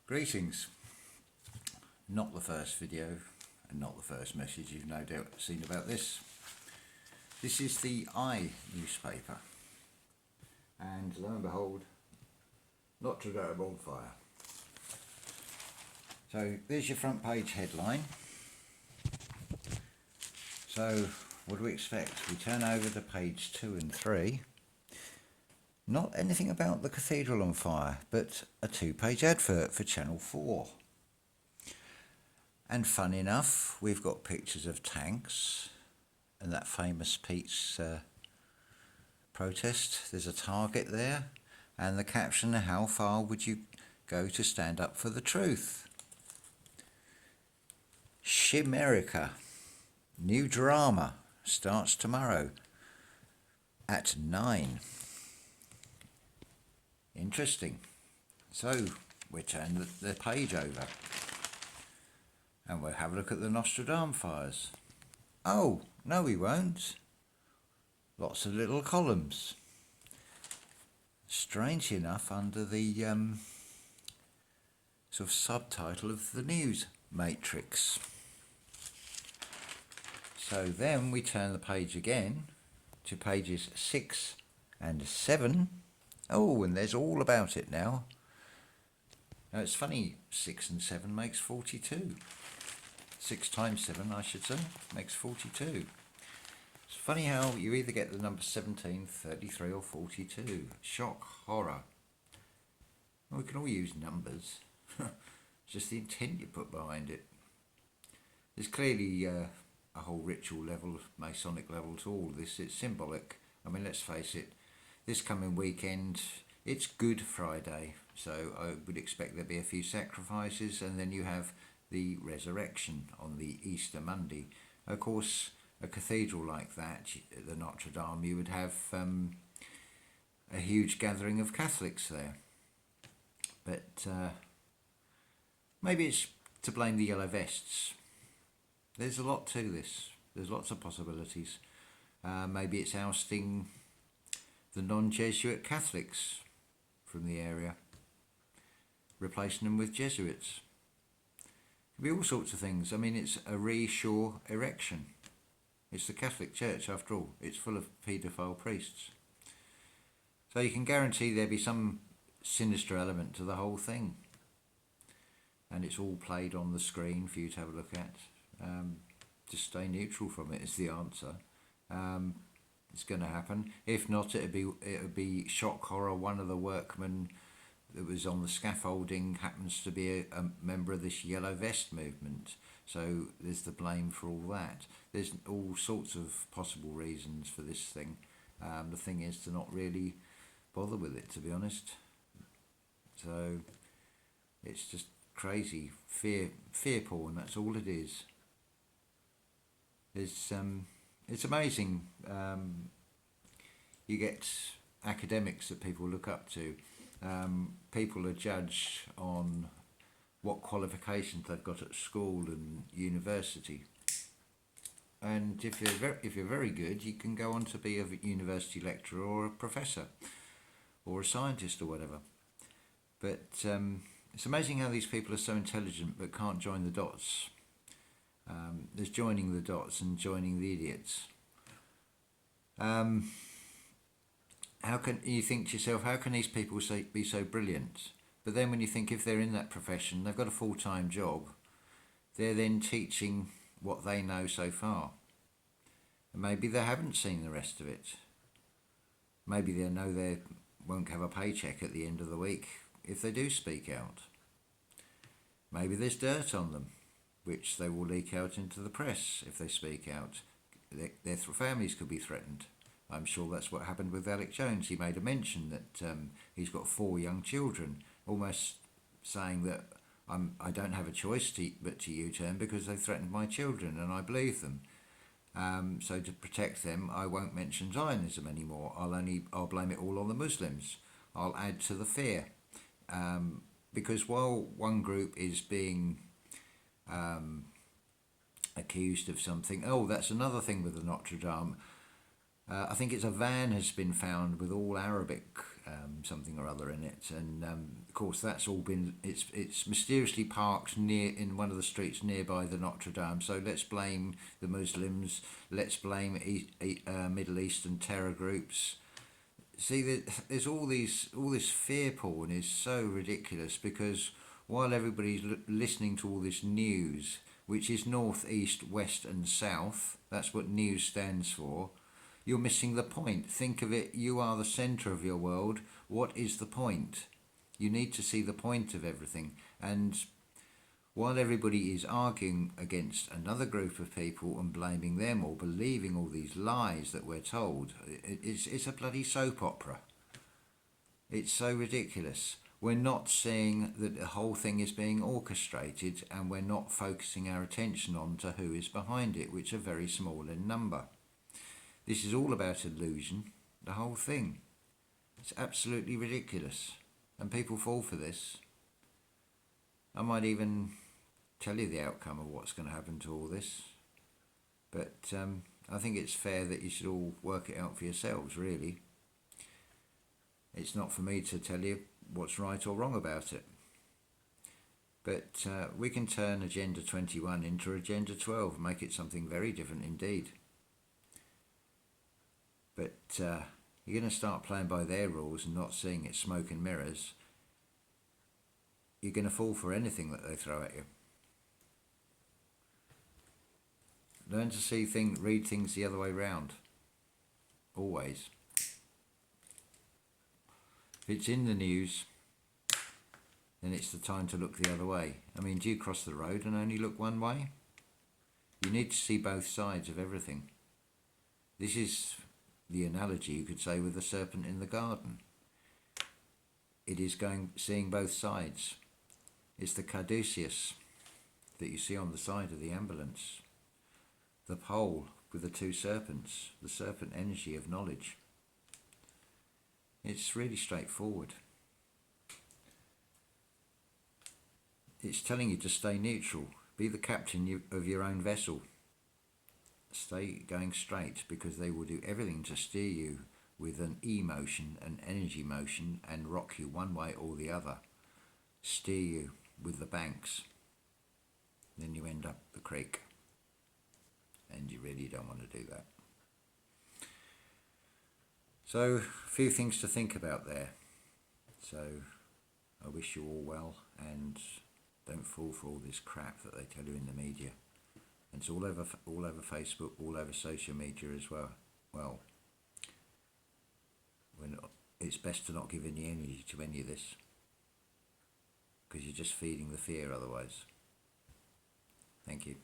Greetings. Not the first video and not the first message you've no doubt seen about this. This is the I newspaper, and lo and behold, Notre on fire. So there's your front page headline. So what do we expect? We turn over to page 2 and 3. Not anything about the cathedral on fire, but a 2-page advert for Channel 4. And fun enough, we've got pictures of tanks and that famous Pete's protest. There's a target there, and the caption, how far would you go to stand up for the truth? Shimerica, new drama, starts tomorrow at 9. Interesting. So we turn the page over and we'll have a look at the Notre fires. Oh, no we won't. Lots of little columns. Strange enough, under the sort of subtitle of the news matrix. So then we turn the page again to pages 6 and 7. Oh, and there's all about it now. Now it's funny, 6 and 7 makes 42. 6 times 7, I should say, makes 42. It's funny how you either get the number 17, 33 or 42. Shock, horror. Well, we can all use numbers. It's just the intent you put behind it. There's clearly a whole ritual level, Masonic level to all this. It's symbolic. I mean, let's face it. This coming weekend, it's Good Friday, so I would expect there'll be a few sacrifices, and then you have the resurrection on the Easter Monday. Of course, a cathedral like that, the Notre Dame, you would have a huge gathering of Catholics there. But maybe it's to blame the yellow vests. There's a lot to this. There's lots of possibilities. Maybe it's ousting the non-Jesuit Catholics from the area, replacing them with Jesuits. It could be all sorts of things. I mean, it's a reshore erection. It's the Catholic Church, after all. It's full of paedophile priests. So you can guarantee there'll be some sinister element to the whole thing. And it's all played on the screen for you to have a look at. Just stay neutral from it is the answer. It's going to happen. If not, it would be shock horror. One of the workmen that was on the scaffolding happens to be a member of this yellow vest movement. So there's the blame for all that. There's all sorts of possible reasons for this thing. The thing is to not really bother with it, to be honest. So it's just crazy fear porn. That's all it is. It's amazing. You get academics that people look up to. People are judged on what qualifications they've got at school and university. And if you're very good, you can go on to be a university lecturer or a professor or a scientist or whatever. But it's amazing how these people are so intelligent but can't join the dots. There's joining the dots and joining the idiots. How can you think to yourself, how can these people be so brilliant? But then when you think, if they're in that profession, they've got a full-time job, they're then teaching what they know so far. And maybe they haven't seen the rest of it. Maybe they know they won't have a paycheck at the end of the week if they do speak out. Maybe there's dirt on them, which they will leak out into the press if they speak out. Their families could be threatened. I'm sure that's what happened with Alex Jones. He made a mention that he's got 4 young children, almost saying that I don't have a choice but to U-turn because they threatened my children, and I believe them. So to protect them, I won't mention Zionism anymore. I'll blame it all on the Muslims. I'll add to the fear, because while one group is being accused of something, that's another thing with the Notre Dame. I think it's a van has been found with all Arabic something or other in it, and of course that's all been it's mysteriously parked near in one of the streets nearby the Notre Dame. So let's blame the Muslims. Let's blame Middle Eastern terror groups. See, there's all this fear porn is so ridiculous, because while everybody's listening to all this news, which is north, east, west, and south, that's what news stands for. You're missing the point. Think of it, you are the centre of your world. What is the point? You need to see the point of everything. And while everybody is arguing against another group of people and blaming them or believing all these lies that we're told, it's a bloody soap opera. It's so ridiculous. We're not seeing that the whole thing is being orchestrated, and we're not focusing our attention on to who is behind it, which are very small in number. This is all about illusion, the whole thing. It's absolutely ridiculous, and people fall for this. I might even tell you the outcome of what's going to happen to all this, but I think it's fair that you should all work it out for yourselves, really. It's not for me to tell you what's right or wrong about it, but we can turn Agenda 21 into Agenda 12 and make it something very different indeed. But you're going to start playing by their rules and not seeing it smoke and mirrors. You're going to fall for anything that they throw at you. Learn to read things the other way round. Always. If it's in the news, then it's the time to look the other way. I mean, do you cross the road and only look one way? You need to see both sides of everything. This is the analogy, you could say, with the serpent in the garden. It is seeing both sides. It's the caduceus that you see on the side of the ambulance. The pole with the two serpents, the serpent energy of knowledge. It's really straightforward. It's telling you to stay neutral. Be the captain of your own vessel. Stay going straight, because they will do everything to steer you with an emotion, an energy motion, and rock you one way or the other. Steer you with the banks. Then you end up the creek. And you really don't want to do that. So, a few things to think about there. So, I wish you all well, and don't fall for all this crap that they tell you in the media. And it's all over Facebook, all over social media as well. Well, it's best to not give any energy to any of this, because you're just feeding the fear otherwise. Thank you.